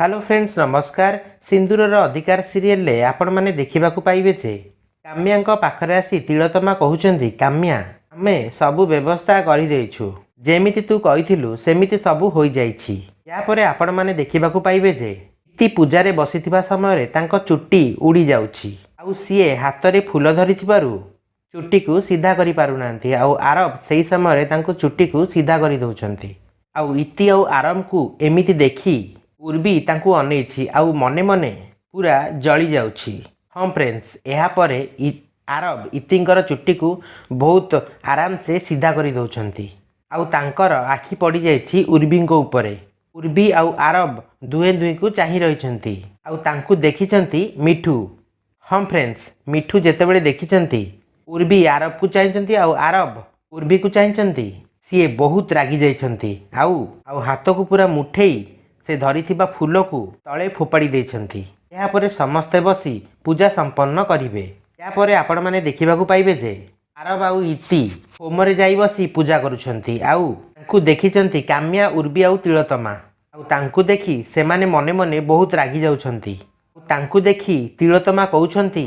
Hello friends नमस्कार। सिंदूरर अधिकार serial ले आपण माने देखा पाइबे जे काम्या पाखरे आसी तिलोत्तमा कहउचंदी, काम्या आमे सबु व्यवस्था कर देइछु, जेमिति तू कहिथिलु सेमिति सबु होई जाइछि। या परे आपण माने देखा पाइबे जे इति पूजारे बसिथिबा समय तांको चुट्टी उड़ी जाउछि, आउ सीए हाथ रे फूल धरिथिबारु चुट्टी को सीधा करि पारुनांती, आउ आरब सेही समय तांको चुट्टी को सीधा करि दउछंती। आउ इति आउ आरब को एमिति देखी उर्वी तांकु अनेछि, आउ मने मने पूरा जली जाउछि। हाँ फ्रेंड्स, या परे आरब इतिंकर चुट्टी को बहुत आराम से सीधा करि दउछंती, आउ तांकर आखि पड़ी जाइछि उर्वींको उपरे। उर्वी आउ आरब दुहे दुही को चाहि रहिछंती, आउ तांकु देखिछंती मिठू। हाँ फ्रेंड्स, मिठू जेतेबेले देखिछंती उर्वी आरब को चाहिछंती, आउ आरब उर्वी को चाहिछंती, सीए बहुत रागी जाइछंती, आउ हाथ को पूरा मुठेई से धरिथिबा फूल को तले फोपाड़ी देइछंती। या परे समस्ते बसी पूजा संपन्न करिवे। या परे आपण माने देखिबाकू पाइबे जे आरब आउ इति होमरे जाई बसी पूजा करूछंती, आउ तांकु देखिछंती काम्या, उर्वी आउ तिलोत्तमा, आउ तांकु देखि सेमाने मने मने बहुत रागी जाउछंती। तांकु देखि तिलोत्तमा कहउछंती,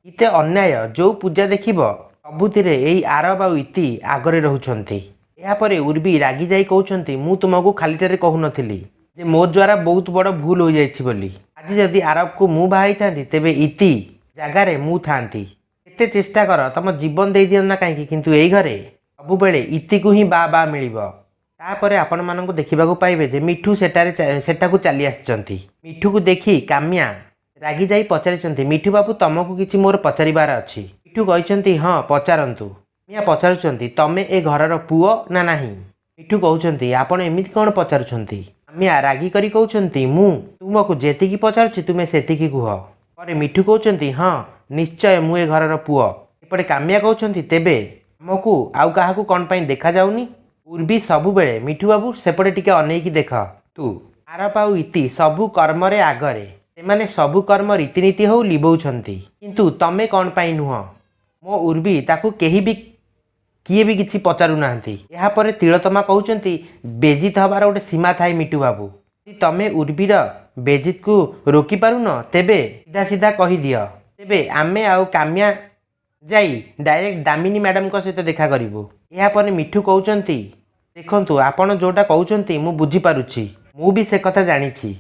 इते अन्याय, जो पूजा देखिबो सबुथिरे एई आरब आउ इति आगरे रहुछंती। या परे उर्वी रागी जाई कहउछंती, मु तुमको खालीटारे कहु नथिली जे मोर द्वारा बहुत बड़ भूल हो जाइछि बोली। आज जदि आरब को मु बाहाई थांती तेबे इति जगारे मु थांती। एते चेष्टा कर तम जीवन दे दियो ना काहेकि, किंतु एई घरे सबु बेले इति को ही बा बा मिलिबो। तापरे आपण माननको देखिबाकू पाइबे जे मिठू सेटाकू चली आछंती। मिठू को देखि काम्या रागी जाई पचारिछंती, मिठू बाबू तमको किछि मोर पचारिबार अछि। मिठू कहिछंती, हां पचारंतु। मिया पचारुछंती, तमे ए घरर पुओ ना नाही। मिठू कहउछंती, आपण एमिति कोन पचारुछंती। काम्या रागी करी कहउछंती, मु तुमको जेतिकी पचारुछि तुमे सेतिकी कुह। परे मिठू कहउछंती, हां निश्चय मु ए घरर पुओ। एपटे काम्या कहउछंती, तेबे हमकू आउ काहाकू कोन पई देखा जाउनी। उर्वी सबु बेले मिठू बाबू सेपटे टिके अनेकी देख, तू आरब आउ इति सबु कर्म रे आगरे, सेमाने सबु कर्म रीतिनीति हो लिबौछंती, किंतु तमे कोन पई नुह। मो उर्वी ताकू केही भी किए भी किसी पचारू नाहंती। या परे तिलोत्तमा कहउछंती, बेजित हबार गोटे सीमा थाए मिठू बाबू, तमे उर्वीर बेजित को रोकी पारुन तेबे सीधा सीधा कही दियो, तेबे आमे आउ काम्या जाई डायरेक्ट दामिनी मैडम को सहित देखा करिवु। या परे मिठू कहउछंती, देखंतु आपण जोटा कहउछंती मु बुझी पारुछि, मु भी से कथा जानिछि।